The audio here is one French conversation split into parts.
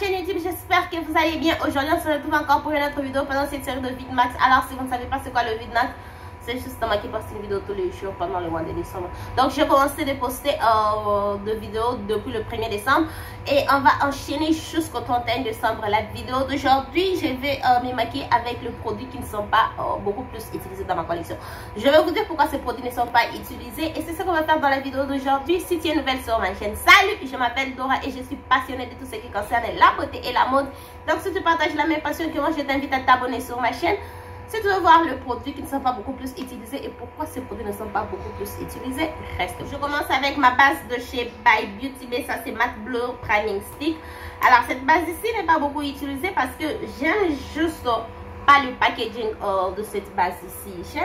chaîne YouTube, j'espère que vous allez bien. Aujourd'hui on se retrouve encore pour une autre vidéo pendant cette série de Vidmax. Alors si vous ne savez pas c'est quoi le Vidmax, c'est justement qui poste une vidéo tous les jours pendant le mois de décembre. Donc j'ai commencé de poster de vidéos depuis le 1er décembre. Et on va enchaîner jusqu'au 31 décembre. La vidéo d'aujourd'hui, je vais me maquiller avec les produits qui ne sont pas beaucoup plus utilisés dans ma collection. Je vais vous dire pourquoi ces produits ne sont pas utilisés. Et c'est ce qu'on va faire dans la vidéo d'aujourd'hui. Si tu es nouvelle sur ma chaîne, salut, je m'appelle Dora et je suis passionnée de tout ce qui concerne la beauté et la mode. Donc si tu partages la même passion que moi, je t'invite à t'abonner sur ma chaîne. Si tu veux voir les produits qui ne sont pas beaucoup plus utilisés et pourquoi ces produits ne sont pas beaucoup plus utilisés, reste. Je commence avec ma base de chez By Beauty Bay. Ça c'est Matte Blur Priming Stick. Alors cette base ici n'est pas beaucoup utilisée parce que j'aime juste pas le packaging de cette base ici.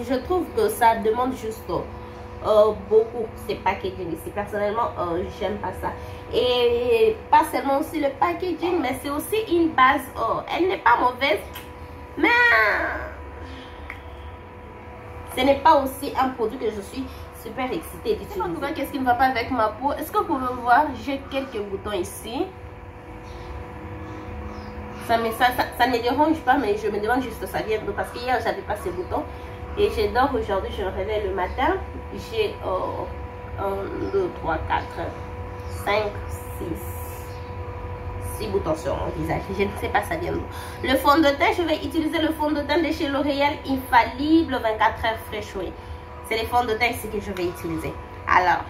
Je trouve que ça demande juste beaucoup ces packaging ici. Personnellement j'aime pas ça. Et pas seulement aussi le packaging, mais c'est aussi une base, elle n'est pas mauvaise, mais ce n'est pas aussi un produit que je suis super excitée d'utiliser. Qu'est-ce qui ne va pas avec ma peau? Est-ce que vous pouvez voir? J'ai quelques boutons ici. Ça ne me dérange pas, mais je me demande juste ça vient d'où, parce qu'hier j'avais pas ces boutons et je dors aujourd'hui, je me réveille le matin, j'ai 1, 2, 3, 4, 5, 6 boutons sur mon visage. Je ne sais pas ça vient d'où. Le fond de teint, je vais utiliser le fond de teint de chez L'Oréal Infallible 24 heures Fresh Way. C'est les fonds de teint ici que je vais utiliser. Alors,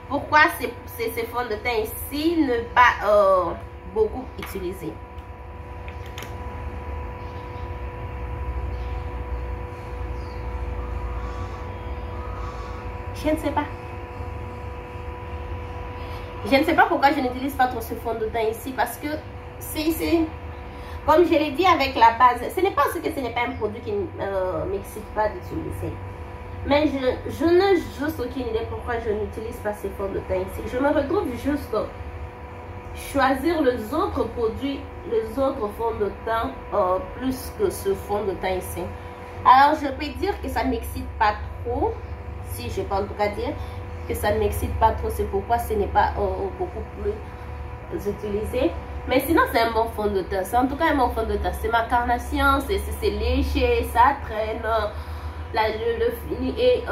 pourquoi ces fonds de teint ici ne pas beaucoup utilisés? Je ne sais pas. Je ne sais pas pourquoi je n'utilise pas trop ce fond de teint ici, parce que c'est comme je l'ai dit avec la base, ce n'est pas ce que ce n'est pas un produit qui ne m'excite pas d'utiliser. Mais je n'ai juste aucune idée pourquoi je n'utilise pas ces fonds de teint ici. Je me retrouve juste choisir les autres produits, les autres fonds de teint plus que ce fond de teint ici. Alors je peux dire que ça ne m'excite pas trop, si je peux en tout cas dire que ça ne m'excite pas trop, c'est pourquoi ce n'est pas beaucoup plus utilisé. Mais sinon c'est un bon fond de teint, c'est en tout cas un bon fond de teint. C'est ma carnation, c'est léger, ça traîne, le fini est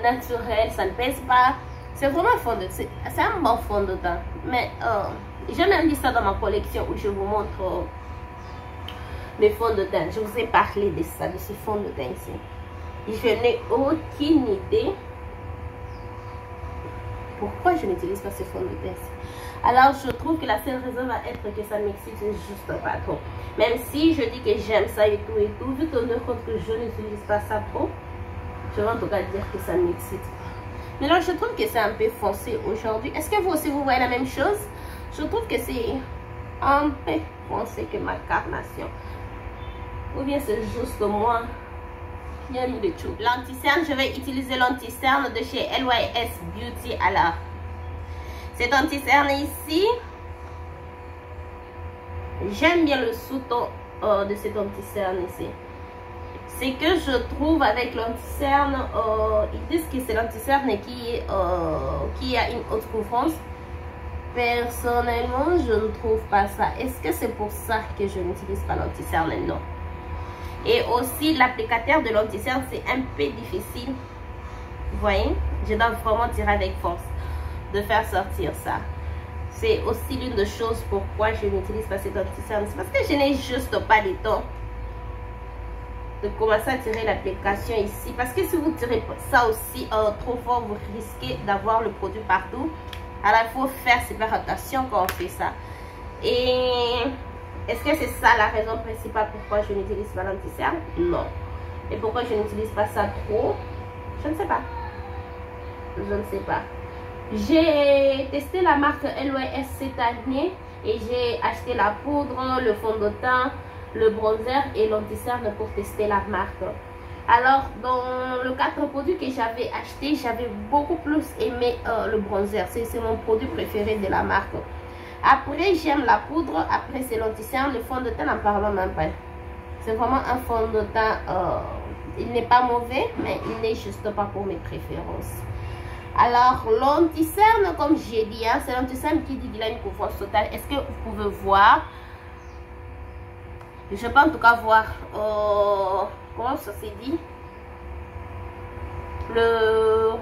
naturel, ça ne pèse pas. C'est vraiment un fond de teint, c'est un bon fond de teint. Mais j'ai même mis ça dans ma collection où je vous montre mes fonds de teint. Je vous ai parlé de ça, de ce fond de teint ici. Je n'ai aucune idée pourquoi je n'utilise pas ce fond de teint. Alors je trouve que la seule raison va être que ça ne m'excite juste pas trop. Même si je dis que j'aime ça et tout, vu tenir compte que je n'utilise pas ça trop, je vais en tout cas dire que ça ne m'excite pas. Mais là je trouve que c'est un peu foncé aujourd'hui. Est-ce que vous aussi vous voyez la même chose? Je trouve que c'est un peu foncé que ma carnation. Ou bien c'est juste moi qui a mis le tout. L'anti-cerne, je vais utiliser l'anti-cerne de chez LYS Beauty. Alors, cet anti-cerne ici, j'aime bien le sous-ton de cet anti-cerne ici. C'est que je trouve avec l'anti-cerne, ils disent que c'est l'anti-cerne qui a une haute couvrance. Personnellement, je ne trouve pas ça. Est-ce que c'est pour ça que je n'utilise pas l'anti-cerne? Non. Et aussi l'applicateur de l'anti-cerne, c'est un peu difficile. Vous voyez, je dois vraiment tirer avec force de faire sortir ça. C'est aussi l'une des choses pourquoi je n'utilise pas cet anti-cerne. C'est parce que je n'ai juste pas le temps de commencer à tirer l'application ici. Parce que si vous tirez ça aussi trop fort, vous risquez d'avoir le produit partout. Alors il faut faire super attention quand on fait ça. Et est-ce que c'est ça la raison principale pourquoi je n'utilise pas l'anti-cerne? Non. Et pourquoi je n'utilise pas ça trop? Je ne sais pas. Je ne sais pas. J'ai testé la marque LYS cette année et j'ai acheté la poudre, le fond de teint, le bronzer et l'anti-cerne pour tester la marque. Alors, dans le 4 produits que j'avais acheté, j'avais beaucoup plus aimé le bronzer. C'est mon produit préféré de la marque. Après, j'aime la poudre. Après, c'est l'anti-cerne. Le fond de teint, n'en parlons même pas. C'est vraiment un fond de teint. Il n'est pas mauvais, mais il n'est juste pas pour mes préférences. Alors, l'anti-cerne, comme j'ai dit, hein, c'est l'anti-cerne qui dit qu'il a une couvrance totale. Est-ce que vous pouvez voir? Je peux en tout cas voir, comment ça s'est dit? Le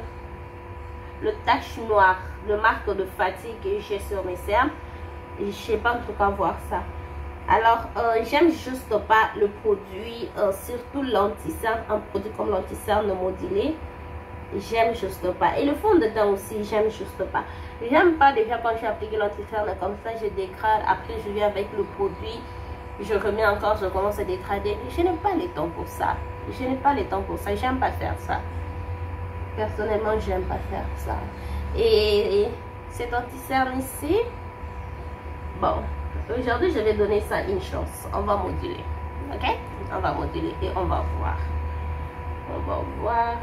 tache noire, le marque de fatigue que j'ai sur mes cernes. Je ne sais pas en tout cas voir ça. Alors, j'aime juste pas le produit, surtout l'anti-cerne, un produit comme l'anti-cerne modulé. J'aime juste pas. Et le fond de teint aussi, j'aime juste pas. J'aime pas déjà quand j'ai appliqué l'anti-cerne comme ça, je dégrade. Après, je viens avec le produit, je remets encore, je commence à dégrader. Je n'ai pas le temps pour ça. Je n'ai pas le temps pour ça. J'aime pas faire ça. Personnellement, j'aime pas faire ça. Et cet anti-cerne ici, bon, aujourd'hui, je vais donner ça une chance. On va moduler. Ok? On va moduler et on va voir. On va voir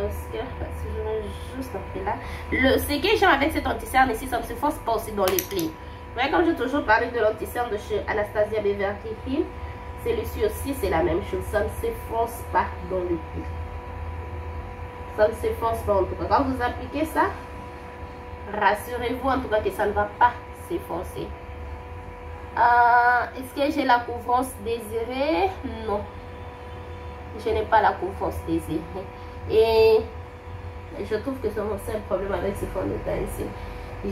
ce que je vais juste après là. Ce que j'aime avec cet anti-cerne ici, ça ne se force pas aussi dans les plis. Vous voyez, comme j'ai toujours parlé de l'anti-cerne de chez Anastasia Beverly Hills, celui-ci aussi c'est la même chose. Ça ne s'efforce pas dans le pli. Ça ne s'efforce pas en tout cas. Quand vous appliquez ça, rassurez-vous en tout cas que ça ne va pas s'efforcer. Est-ce que j'ai la couvrance désirée? Non. Je n'ai pas la couvrance désirée. Et je trouve que c'est mon seul problème avec ce fond de teint ici.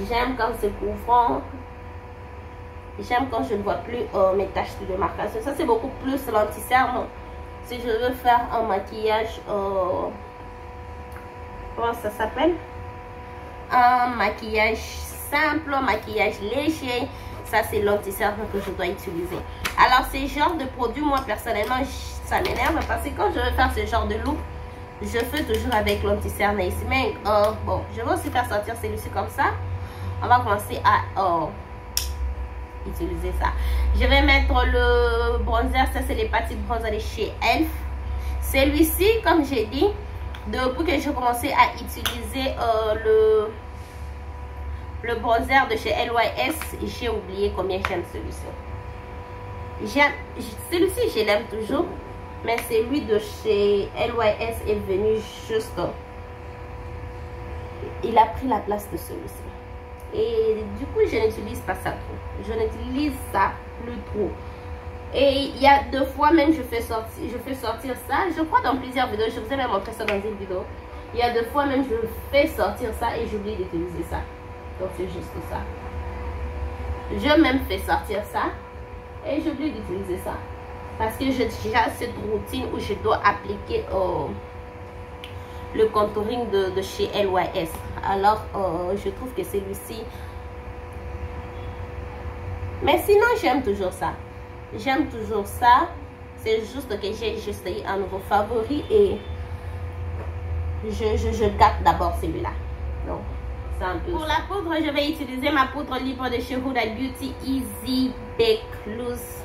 J'aime quand c'est couvrant. J'aime quand je ne vois plus mes taches de démarcation. Ça, c'est beaucoup plus l'anti-cerne. Si je veux faire un maquillage, comment ça s'appelle? Un maquillage simple, un maquillage léger. Ça, c'est l'anti-cerne que je dois utiliser. Alors, ces genres de produits, moi, personnellement, ça m'énerve parce que quand je veux faire ce genre de look, je fais toujours avec l'anti-cerne ici. Mais, bon, je vais aussi faire sortir celui-ci comme ça. On va commencer à utiliser ça. Je vais mettre le bronzer. Ça, c'est les petites bronzers de chez Elf. Celui-ci, comme j'ai dit, depuis que j'ai commencé à utiliser le bronzer de chez LYS, j'ai oublié combien j'aime celui-ci. Celui-ci, je l'aime toujours, mais celui de chez LYS est venu juste. Il a pris la place de celui-ci. Et du coup, je n'utilise pas ça trop. Je n'utilise ça plus trop. Et il y a 2 fois même, je fais sortir ça. Je crois dans plusieurs vidéos, je vous ai même montré ça dans une vidéo. Il y a 2 fois même, je fais sortir ça et j'oublie d'utiliser ça. Donc c'est juste ça. Je même fais sortir ça et j'oublie d'utiliser ça. Parce que j'ai cette routine où je dois appliquer le contouring de chez LYS. Alors je trouve que celui-ci. Mais sinon j'aime toujours ça. J'aime toujours ça. C'est juste que j'ai essayé un nouveau favori et je gâte d'abord celui-là. Donc pour la poudre, je vais utiliser ma poudre libre de chez Huda Beauty Easy Bake Loose.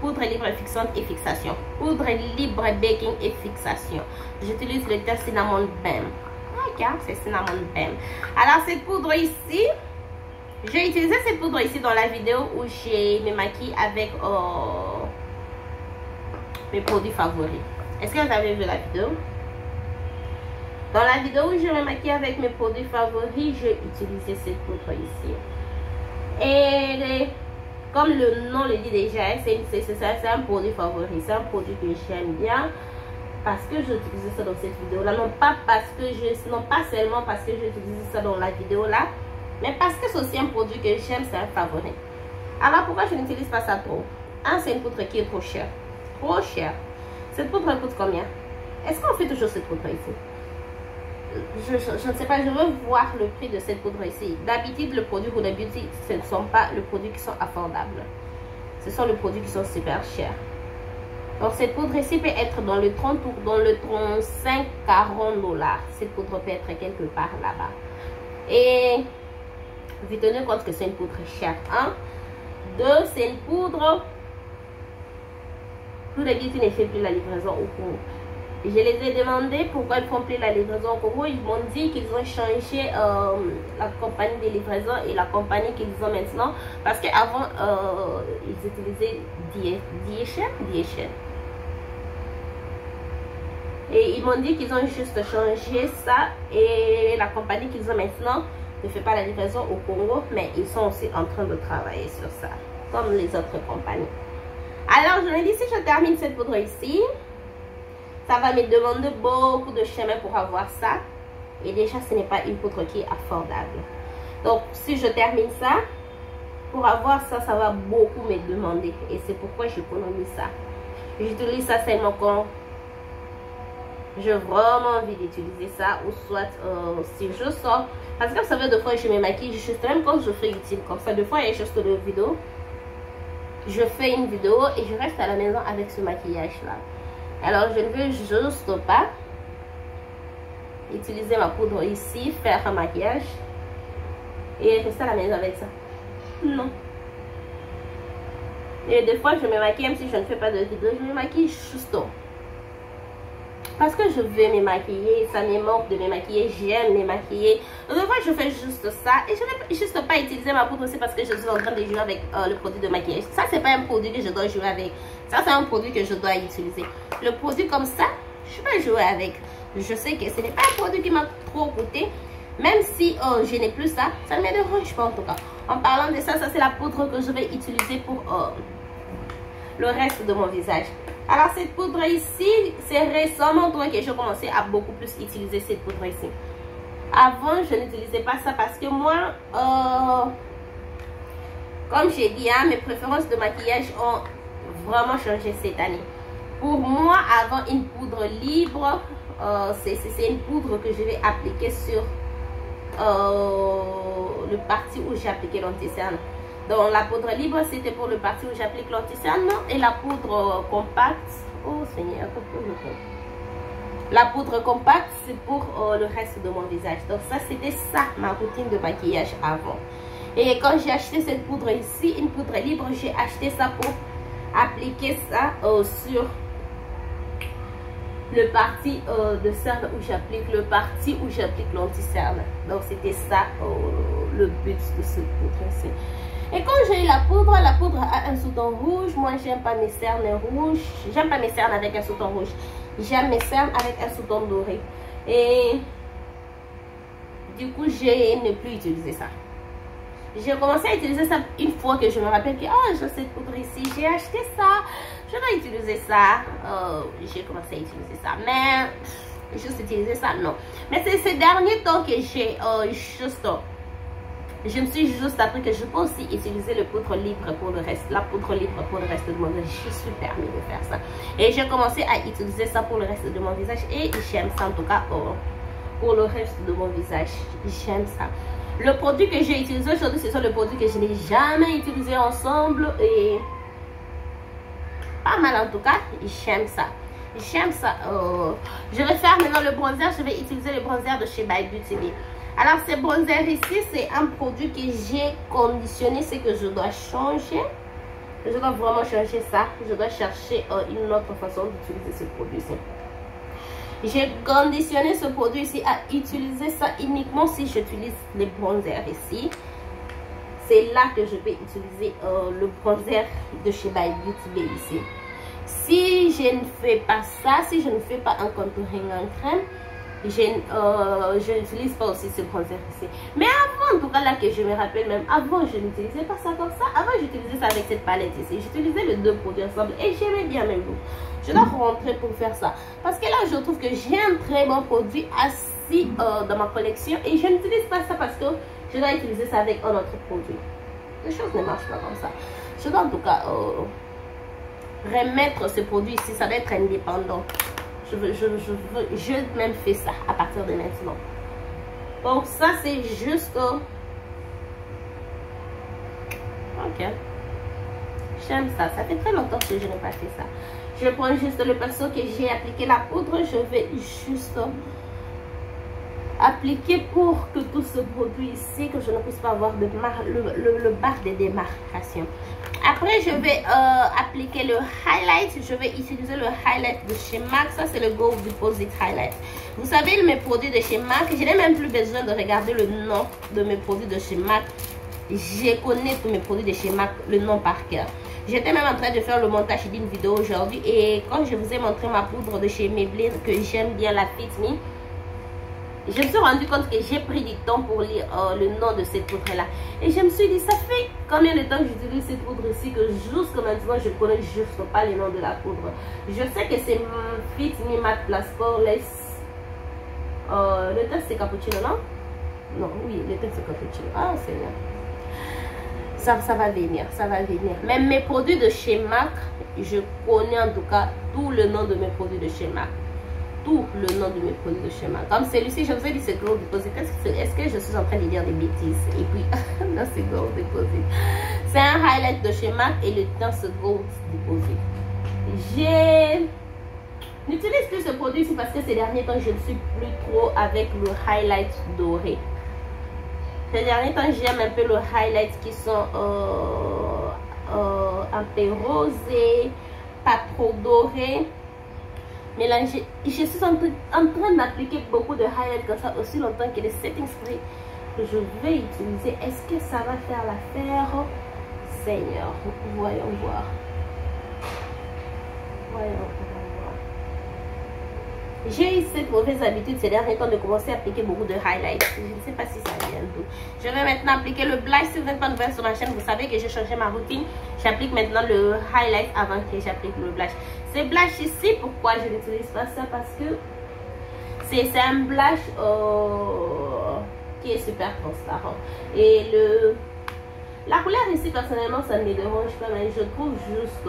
Poudre libre fixante et fixation. Poudre libre baking et fixation. J'utilise le teint Cinnamon Bam. Ok, c'est Cinnamon Bam. Alors cette poudre ici, j'ai utilisé cette poudre ici dans la vidéo où j'ai me maquille avec mes produits favoris. Est-ce que vous avez vu la vidéo? Dans la vidéo où je me maquille avec mes produits favoris, j'ai utilisé cette poudre ici. Et comme le nom le dit déjà, c'est un produit favori. C'est un produit que j'aime bien parce que j'ai utilisé ça dans cette vidéo-là. Non pas seulement parce que j'ai utilisé ça dans la vidéo-là, mais parce que c'est aussi un produit que j'aime, c'est un favori. Alors pourquoi je n'utilise pas ça trop? C'est une poudre qui est trop chère. Trop chère. Cette poudre coûte combien? Est-ce qu'on fait toujours cette poudre ici? Je ne sais pas, je veux voir le prix de cette poudre ici. D'habitude, le produit Huda Beauty, ce ne sont pas les produits qui sont affordables. Ce sont les produits qui sont super chers. Donc, cette poudre ici peut être dans le 30 ou dans le 35-40 $. Cette poudre peut être quelque part là-bas. Et vous tenez compte que c'est une poudre chère. 1. 2, c'est une poudre. Huda Beauty ne fait plus la livraison au Congo. Je les ai demandé pourquoi ils font plus la livraison au Congo. Ils m'ont dit qu'ils ont changé la compagnie de livraison et la compagnie qu'ils ont maintenant. Parce qu'avant, ils utilisaient DHL. Et ils m'ont dit qu'ils ont juste changé ça. Et la compagnie qu'ils ont maintenant ne fait pas la livraison au Congo. Mais ils sont aussi en train de travailler sur ça. Comme les autres compagnies. Alors je me dis, si je termine cette poudre ici, ça va me demander beaucoup de chemin pour avoir ça. Et déjà ce n'est pas une poudre qui est affordable. Donc si je termine ça, pour avoir ça, ça va beaucoup me demander. Et c'est pourquoi j'économise ça. J'utilise ça seulement quand j'ai vraiment envie d'utiliser ça. Ou soit si je sors. Parce que vous savez, des fois je me maquille juste même quand je fais utile comme ça. Des fois il y a juste une vidéo. Je fais une vidéo et je reste à la maison avec ce maquillage là. Alors je ne veux juste pas utiliser ma poudre ici, faire un maquillage et rester à la maison avec ça. Non. Et des fois je me maquille, même si je ne fais pas de vidéo, je me maquille juste parce que je veux me maquiller. Ça me manque de me maquiller, j'aime me maquiller. Donc des fois je fais juste ça et je ne vais juste pas utiliser ma poudre aussi parce que je suis en train de jouer avec le produit de maquillage. Ça c'est pas un produit que je dois jouer avec, ça c'est un produit que je dois utiliser. Le produit comme ça, je peux jouer avec. Je sais que ce n'est pas un produit qui m'a trop coûté. Même si je n'ai plus ça, ça ne me dérange pas en tout cas. En parlant de ça, ça c'est la poudre que je vais utiliser pour le reste de mon visage. Alors cette poudre ici, c'est récemment que j'ai commencé à beaucoup plus utiliser cette poudre ici. Avant, je n'utilisais pas ça parce que moi, comme j'ai dit, hein, mes préférences de maquillage ont vraiment changé cette année. Pour moi, avant une poudre libre, c'est une poudre que je vais appliquer sur le parti où j'ai appliqué l'anti-cerne. Donc la poudre libre c'était pour le parti où j'applique l'anti-cerne et la poudre compacte, oh Seigneur, la poudre compacte c'est pour le reste de mon visage. Donc ça c'était ça ma routine de maquillage avant. Et quand j'ai acheté cette poudre ici, une poudre libre, j'ai acheté ça pour appliquer ça sur le parti de cerne où j'applique, le parti où j'applique l'anti-cerne. Donc c'était ça le but de cette poudre ici. Et quand j'ai eu la poudre a un sous-ton rouge. Moi j'aime pas mes cernes rouges, j'aime pas mes cernes avec un sous-ton rouge, j'aime mes cernes avec un sous-ton doré. Et du coup j'ai ne plus utilisé ça. J'ai commencé à utiliser ça une fois que je me rappelle que j'ai cette poudre ici, j'ai acheté ça, je vais utiliser ça. J'ai commencé à utiliser ça, mais juste utiliser ça non. Mais c'est ces derniers temps que j'ai je me suis juste appris que je peux aussi utiliser le poudre libre pour le reste, la poudre libre pour le reste de mon visage. Je suis permis de faire ça et j'ai commencé à utiliser ça pour le reste de mon visage et j'aime ça en tout cas pour le reste de mon visage. J'aime ça. Le produit que j'ai utilisé aujourd'hui, c'est le produit que je n'ai jamais utilisé ensemble et pas mal en tout cas. J'aime ça. J'aime ça. Je vais faire maintenant le bronzer. Je vais utiliser le bronzer de chez By Beauty. Alors, ce bronzer ici, c'est un produit que j'ai conditionné. C'est que je dois changer. Je dois vraiment changer ça. Je dois chercher une autre façon d'utiliser ce produit-ci. J'ai conditionné ce produit ici à utiliser ça uniquement si j'utilise les bronzers ici. C'est là que je vais utiliser le bronzer de chez By Beauty ici. Si je ne fais pas ça, si je ne fais pas un contouring en crème, je n'utilise pas aussi ce bronzer ici. Mais avant, en tout cas là que je me rappelle même, avant je n'utilisais pas ça comme ça. Avant j'utilisais ça avec cette palette ici. J'utilisais les deux produits ensemble et j'aimais bien même look. Je dois rentrer pour faire ça. Parce que là je trouve que j'ai un très bon produit assis dans ma collection. Et je n'utilise pas ça parce que je dois utiliser ça avec un autre produit. Les choses ne marchent pas comme ça. Je dois en tout cas remettre ce produit ici. Ça va être indépendant. Je même fais ça à partir de maintenant. Donc ça c'est juste ok, j'aime ça. Ça fait très longtemps que je n'ai pas fait ça. Je prends juste le pinceau que j'ai appliqué la poudre. Je vais juste appliquer pour que tout ce produit ici, que je ne puisse pas avoir de le barre de démarcation. Après je vais appliquer le highlight. Je vais utiliser le highlight de chez MAC. Ça c'est le Go Deposit Highlight. Vous savez mes produits de chez MAC, je n'ai même plus besoin de regarder le nom de mes produits de chez MAC. Je connais tous mes produits de chez MAC, le nom par cœur. J'étais même en train de faire le montage d'une vidéo aujourd'hui. Et quand je vous ai montré ma poudre de chez Maybelline, que j'aime bien, la Fit Me, je me suis rendu compte que j'ai pris du temps pour lire le nom de cette poudre là. Et je me suis dit, ça fait combien de temps que j'utilise cette poudre ici que jusque maintenant je ne connais juste pas le nom de la poudre. Je sais que c'est Fit Me Matte Plus Poreless. Le teint c'est cappuccino, non? Non, oui, le teint c'est cappuccino. Ah, c'est bien. Ça va venir, ça va venir. Même mes produits de chez MAC, je connais en tout cas tout le nom de mes produits de chez MAC. Tout le nom de mes produits de chez MAC. Comme celui-ci, je vous ai dit c'est Gold Deposit. Est-ce que je suis en train de dire des bêtises? Et puis, non, c'est Gold Deposit. C'est un highlight de chez MAC et le teint c'est Gold Deposit. N'utilise plus ce produit ici parce que ces derniers temps, je ne suis plus trop avec le highlight doré. Ces derniers temps, j'aime un peu le highlight qui sont un peu rosés, pas trop dorés. Mélangé. Je suis en train d'appliquer beaucoup de highlights comme ça aussi longtemps que les setting spray que je vais utiliser. Est-ce que ça va faire l'affaire? Seigneur, voyons voir. Voyons voir. J'ai eu cette mauvaise habitude ces derniers temps de commencer à appliquer beaucoup de highlights. Je ne sais pas si ça vient d'où. Je vais maintenant appliquer le blush. Si vous n'êtes pas nouvelle sur ma chaîne, vous savez que j'ai changé ma routine. J'applique maintenant le highlight avant que j'applique le blush. Ce blush ici, pourquoi je n'utilise pas ça? Parce que c'est un blush qui est super transparent. Et la couleur ici, personnellement, ça ne me dérange pas, mais je trouve juste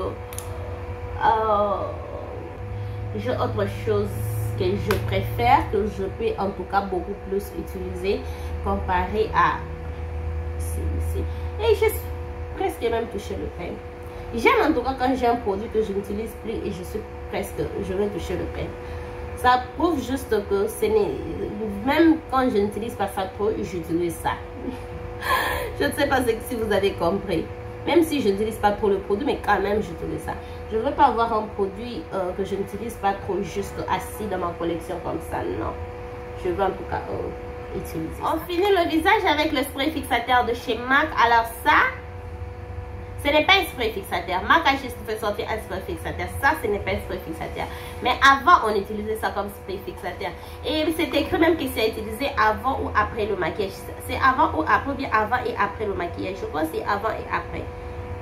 j'ai autre chose que je préfère, que je peux en tout cas beaucoup plus utiliser comparé à celui-ci. Et j'ai presque même touché le pain. J'aime en tout cas quand j'ai un produit que je n'utilise plus et je vais toucher le pain. Ça prouve juste que ce n'est, même quand je n'utilise pas ça trop, j'utilise ça. Je ne sais pas si vous avez compris. Même si je n'utilise pas trop le produit, mais quand même j'utilise ça. Je ne veux pas avoir un produit que je n'utilise pas trop juste assis dans ma collection comme ça, non. Je veux en tout cas utiliser. On finit le visage avec le spray fixateur de chez MAC. Alors ça, ce n'est pas un spray fixateur. MAC a juste fait sortir un spray fixateur. Ça, ce n'est pas un spray fixateur. Mais avant, on utilisait ça comme spray fixateur. Et c'est écrit même que c'est utilisé avant ou après le maquillage. C'est avant ou après, bien avant et après le maquillage. Je crois que c'est avant et après.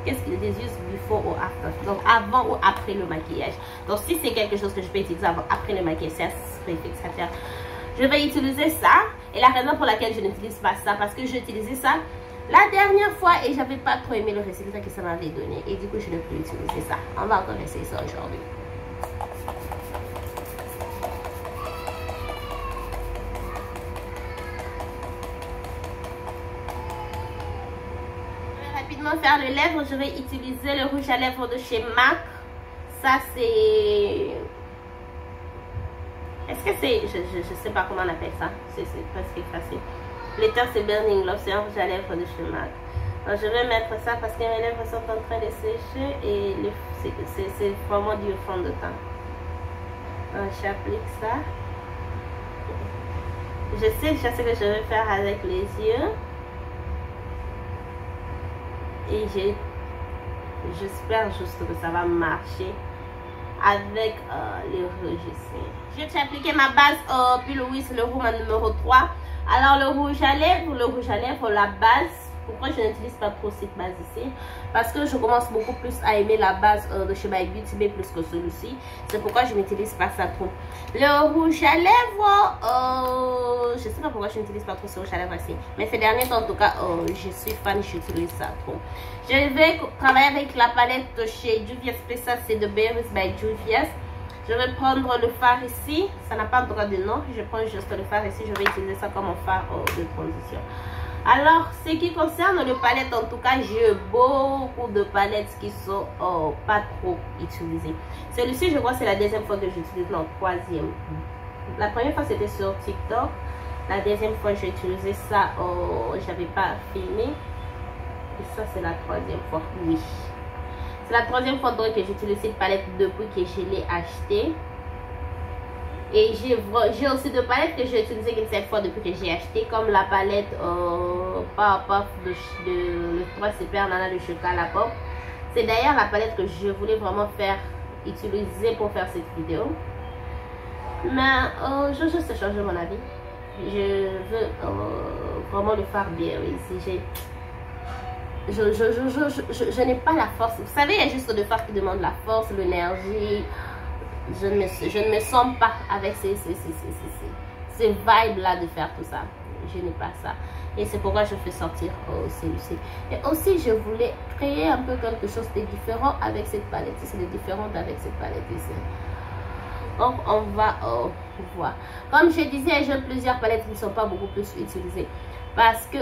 Qu'est-ce qu'ils disent? Juste before or after. Donc avant ou après le maquillage. Donc si c'est quelque chose que je peux utiliser avant, après le maquillage, c'est un spray fixateur. Je vais utiliser ça. Et la raison pour laquelle je n'utilise pas ça, parce que j'ai utilisé ça la dernière fois et j'avais pas trop aimé le résultat que ça m'avait donné. Et du coup, je ne peux plus utiliser ça. On va encore essayer ça aujourd'hui. Faire les lèvres, je vais utiliser le rouge à lèvres de chez MAC. Ça c'est, est-ce que c'est, je sais pas comment on appelle ça, c'est presque facile. Le teint c'est Burning Love, c'est un rouge à lèvres de chez MAC. Alors, je vais mettre ça parce que mes lèvres sont en train de sécher et c'est vraiment du fond de teint. J'applique ça. Je sais déjà ce que je vais faire avec les yeux. Et j'espère juste que ça va marcher avec les rouges ici. Je vais appliquer ma base puis le rouge numéro 3. Alors le rouge à lèvres, la base. Pourquoi je n'utilise pas trop cette base ici? Parce que je commence beaucoup plus à aimer la base de chez My Beauty Bay plus que celui-ci. C'est pourquoi je n'utilise pas ça trop. Le rouge à lèvres, je sais pas pourquoi je n'utilise pas trop ce rouge à lèvres ici. Mais ces derniers temps, en tout cas, je suis fan, j'utilise ça trop. Je vais travailler avec la palette de chez Juvia's Special, c'est de Berries by Juvia's. Je vais prendre le fard ici. Ça n'a pas encore de nom. Je prends juste le fard ici. Je vais utiliser ça comme un fard de transition. Alors, ce qui concerne le palette, en tout cas, j'ai beaucoup de palettes qui sont pas trop utilisées. Celui-ci, je crois que c'est la deuxième fois que j'utilise, non, troisième. La première fois, c'était sur TikTok. La deuxième fois, j'ai utilisé ça, j'avais pas filmé. Et ça, c'est la troisième fois, oui. C'est la troisième fois que j'utilise cette palette depuis que je l'ai achetée. Et j'ai aussi deux palettes que j'ai utilisées cette fois depuis que j'ai acheté, comme la palette Powerpuff de le 3 Super Nana de Chocolat Pop. C'est d'ailleurs la palette que je voulais vraiment utiliser pour faire cette vidéo. Mais je veux juste changer mon avis. Je veux vraiment le fard Berry. Je n'ai pas la force. Vous savez, il y a juste le fard qui demande la force, l'énergie. Je ne me sens pas avec ces vibes là de faire tout ça. Je n'ai pas ça. Et c'est pourquoi je fais sortir celui-ci. Et aussi, je voulais créer un peu quelque chose de différent avec cette palette ici. De différent avec cette palette ici. Donc, on va voir. Comme je disais, j'ai plusieurs palettes qui ne sont pas beaucoup plus utilisées. Parce que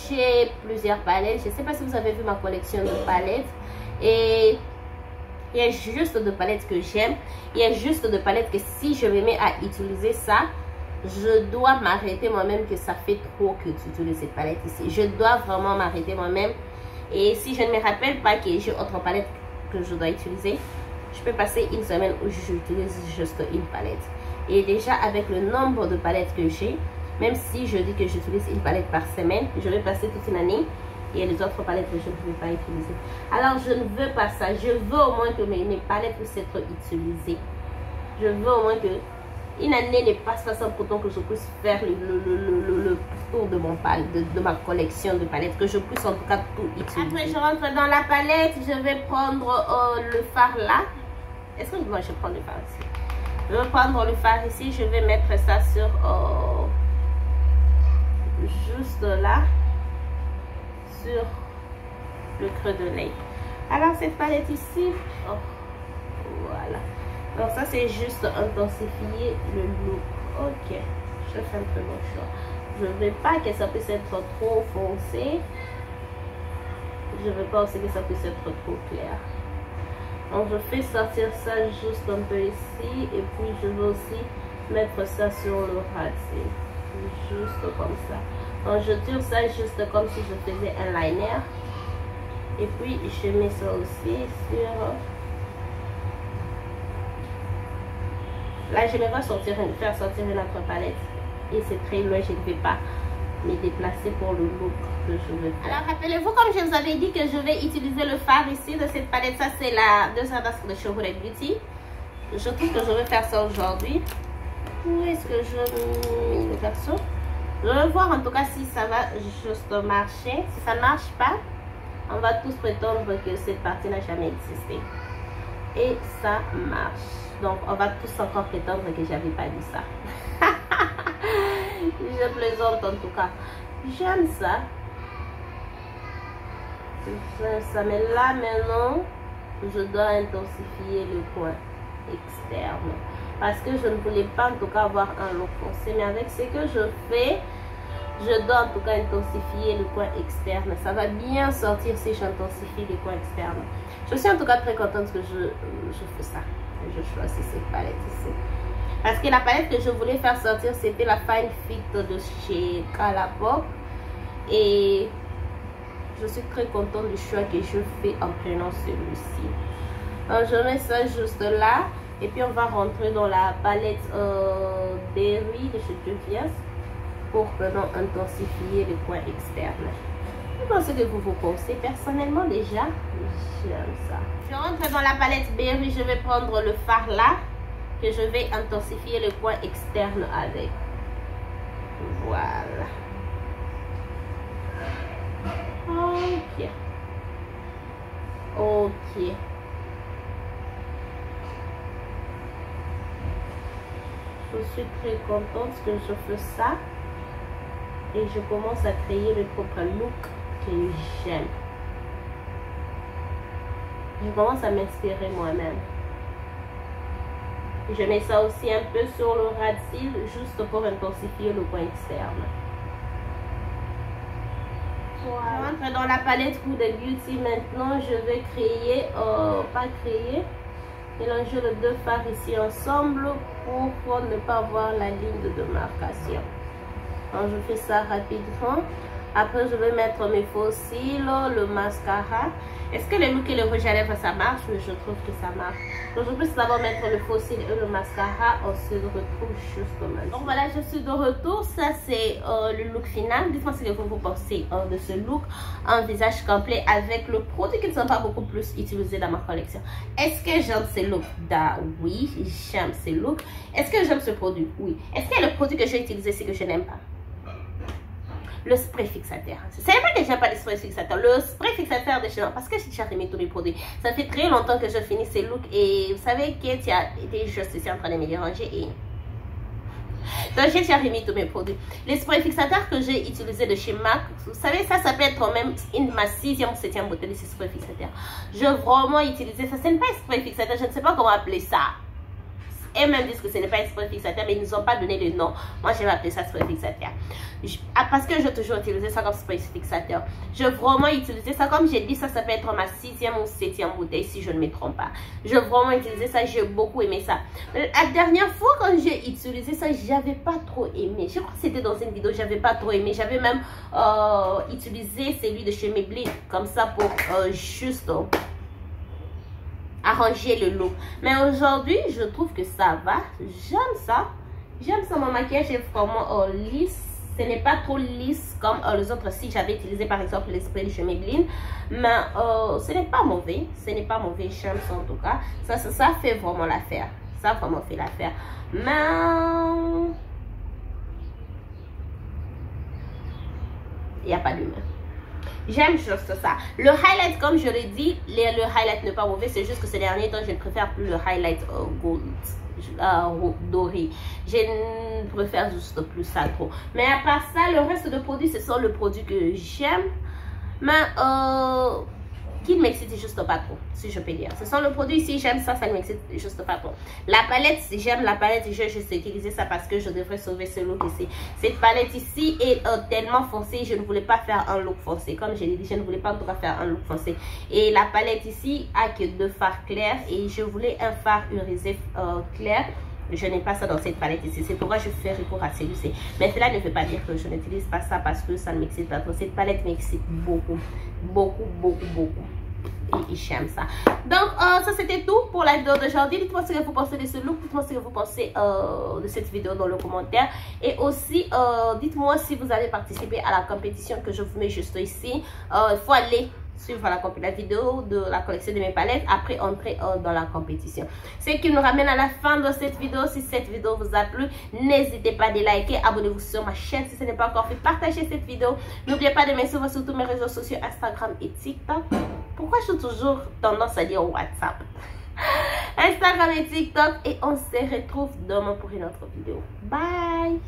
j'ai plusieurs palettes. Je ne sais pas si vous avez vu ma collection de palettes. Et il y a juste de palettes que j'aime. Il y a juste de palettes que si je me mets à utiliser ça, je dois m'arrêter moi-même que ça fait trop que tu utilises cette palette ici. Je dois vraiment m'arrêter moi-même. Et si je ne me rappelle pas que j'ai autre palette que je dois utiliser, je peux passer une semaine où j'utilise juste une palette. Et déjà avec le nombre de palettes que j'ai, même si je dis que j'utilise une palette par semaine, je vais passer toute une année. Et les autres palettes que je ne peux pas utiliser. Alors je ne veux pas ça. Je veux au moins que mes palettes puissent être utilisées. Je veux au moins que une année ne passe pas sans pourtant que je puisse faire le tour de ma collection de palettes. Que je puisse en tout cas tout utiliser. Après je rentre dans la palette. Je vais prendre le fard là. Est-ce que moi je prends le fard ici? Je vais prendre le fard ici. Je vais mettre ça sur juste là. Sur le creux de l'œil. Alors cette palette ici, voilà. Donc ça c'est juste intensifier le look. Ok, je fais un peu mon choix. Je ne veux pas que ça puisse être trop foncé. Je ne veux pas aussi que ça puisse être trop clair. Donc je fais sortir ça juste un peu ici. Et puis je vais aussi mettre ça sur le racine. Juste comme ça. Donc je tire ça juste comme si je faisais un liner. Et puis je mets ça aussi sur... Là je vais faire sortir une autre palette. Et c'est très loin, je ne vais pas me déplacer pour le look que je veux faire. Alors rappelez-vous, comme je vous avais dit que je vais utiliser le fard ici de cette palette. Ça c'est la 200 de Chocolate Beauty. Je trouve que je vais faire ça aujourd'hui. Où est-ce que je mets le perso? Je vais voir en tout cas si ça va juste marcher. Si ça ne marche pas, on va tous prétendre que cette partie n'a jamais existé. Et ça marche. Donc on va tous encore prétendre que j'avais pas dit ça. Je plaisante en tout cas. J'aime ça. Mais là maintenant, je dois intensifier le coin externe. Parce que je ne voulais pas en tout cas avoir un look foncé. Mais avec ce que je fais, je dois en tout cas intensifier le coin externe. Ça va bien sortir si j'intensifie le coin externe. Je suis en tout cas très contente que je fais ça. Je choisis cette palette ici. Parce que la palette que je voulais faire sortir, c'était la Fine Fit de chez Colourpop. Et je suis très contente du choix que je fais en prenant celui-ci. Je mets ça juste là. Et puis on va rentrer dans la palette Berry de chez Juvia's pour vraiment intensifier le coin externe. Je pense que vous pensez. Personnellement déjà, j'aime ça. Je rentre dans la palette Berry. Je vais prendre le fard là que je vais intensifier le coin externe avec. Voilà. Ok. Ok. Je suis très contente que je fais ça. Et je commence à créer le propre look que j'aime. Je commence à m'inspirer moi-même. Je mets ça aussi un peu sur le ras de cils, juste pour intensifier le coin externe. Voilà. Je rentre dans la palette Huda Beauty maintenant. Je vais créer, mélanger les deux fards ici ensemble pour ne pas avoir la ligne de démarcation. Donc je fais ça rapidement. Après, je vais mettre mes faux cils, le mascara. Est-ce que le look et le rouge à lèvres, ça marche? Oui, je trouve que ça marche. Donc, je peux d'abord mettre le faux cils et le mascara. On se retrouve justement. Donc, voilà, je suis de retour. Ça, c'est le look final. Dites-moi ce que vous pensez de ce look. Un visage complet avec le produit qui ne sont pas beaucoup plus utilisés dans ma collection. Est-ce que j'aime ce look? Oui, j'aime ce look. Est-ce que j'aime ce produit? Oui. Est-ce qu'il y a le produit que j'ai utilisé, c'est que je n'aime pas? Le spray fixateur. C'est pas que j'aime pas le spray fixateur. Le spray fixateur de chez moi, parce que j'ai déjà aimé tous mes produits. Ça fait très longtemps que je finis ces looks et vous savez que tu as été juste ici en train de me déranger et donc j'ai déjà remis tous mes produits. Les sprays fixateurs que j'ai utilisés de chez MAC, vous savez, ça peut être même ma 6e ou 7e bouteille de ces sprays fixateurs. Je vais vraiment utiliser ça. Ce n'est pas un spray fixateur, je ne sais pas comment appeler ça. Et même disent que ce n'est pas un spray fixateur, mais ils ne nous ont pas donné le nom. Moi, je vais appeler ça spray fixateur. Parce que je vais toujours utiliser ça comme spray fixateur. Je vais vraiment utiliser ça, comme j'ai dit, ça peut être ma 6e ou 7e bouteille, si je ne me trompe pas. Je vais vraiment utiliser ça, j'ai beaucoup aimé ça. La dernière fois, quand j'ai utilisé ça, j'avais pas trop aimé. Je crois que c'était dans une vidéo, j'avais pas trop aimé. J'avais même utilisé celui de chez Maybelline, comme ça, pour juste... arranger le look. Mais aujourd'hui, je trouve que ça va. J'aime ça. J'aime ça. Mon maquillage est vraiment lisse. Ce n'est pas trop lisse comme les autres. Si j'avais utilisé par exemple les sprays de chez Maybelline. Mais ce n'est pas mauvais. Ce n'est pas mauvais. J'aime ça en tout cas. Ça fait vraiment l'affaire. Ça vraiment fait l'affaire. Mais il n'y a pas d'humain. J'aime juste ça. Le highlight, comme je l'ai dit, le highlight n'est pas mauvais. C'est juste que ces derniers temps, je ne préfère plus le highlight gold doré. Je ne préfère juste plus ça trop. Mais à part ça, le reste de produits, ce sont les produits que j'aime. Mais qui ne m'excite juste pas trop, si je peux dire. Ce sont les produits ici, j'aime ça, ça ne m'excite juste pas trop. La palette, j'aime la palette, je vais juste utiliser ça parce que je devrais sauver ce look ici. Cette palette ici est tellement foncée, je ne voulais pas faire un look foncé. Comme je l'ai dit, je ne voulais pas en tout cas faire un look foncé. Et la palette ici a que 2 fards clairs et je voulais un fard irisé clair. Je n'ai pas ça dans cette palette ici. C'est pourquoi je fais recours à celui-ci. Mais cela ne veut pas dire que je n'utilise pas ça parce que ça ne m'excite pas trop. Cette palette m'excite beaucoup. Beaucoup, beaucoup, beaucoup. Et j'aime ça. Donc, ça c'était tout pour la vidéo d'aujourd'hui. Dites-moi ce que vous pensez de ce look. Dites-moi ce que vous pensez de cette vidéo dans le commentaire. Et aussi, dites-moi si vous avez participé à la compétition que je vous mets juste ici. Il faut aller suivre la vidéo de la collection de mes palettes, après entrer dans la compétition. Ce qui nous ramène à la fin de cette vidéo. Si cette vidéo vous a plu, n'hésitez pas à liker, abonnez-vous sur ma chaîne si ce n'est pas encore fait, partagez cette vidéo. N'oubliez pas de me suivre sur tous mes réseaux sociaux, Instagram et TikTok. Pourquoi j'ai toujours tendance à dire WhatsApp? Instagram et TikTok, et on se retrouve demain pour une autre vidéo. Bye!